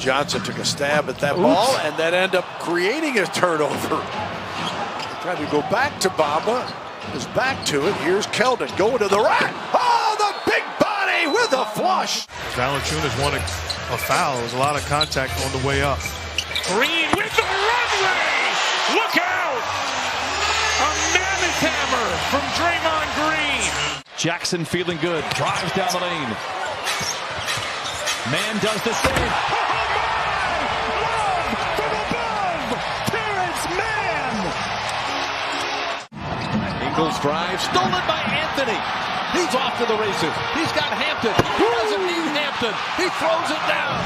Johnson took a stab at that ball and then end up creating a turnover. Trying to go back to Bamba. Is back to it. Here's Keldon going to the rack. Oh, the big body with a flush. Valanciunas won a foul. There was a lot of contact on the way up. Green with the runway. Look out! A mammoth hammer from Draymond Green. Jackson feeling good. Drives down the lane. Man does the save. Oh my! Love from above! Terrence Mann! Ingles drives. Stolen by Anthony. He's off to the races. He's got Hampton. He doesn't need Hampton. He throws it down.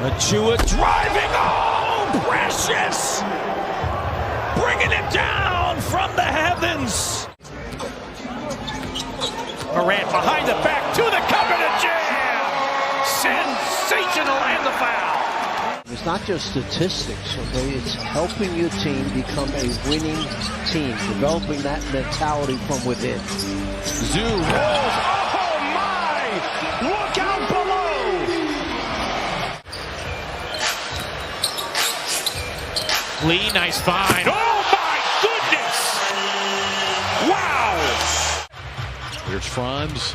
Achua driving home. Precious. Bringing it down from the heavens. Morant behind the back to the cover to jam. Sensational and the foul. It's not just statistics, okay? It's helping your team become a winning team, developing that mentality from within. Zoo rolls. Oh my! Look out below! Lee, nice find. Oh my goodness! Wow! Here's Franz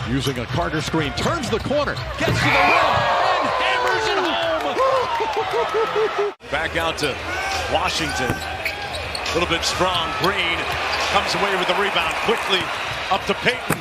using a Carter screen, turns the corner, gets to the rim, and hammers it home. Back out to Washington. A little bit strong. Green comes away with the rebound quickly up to Payton.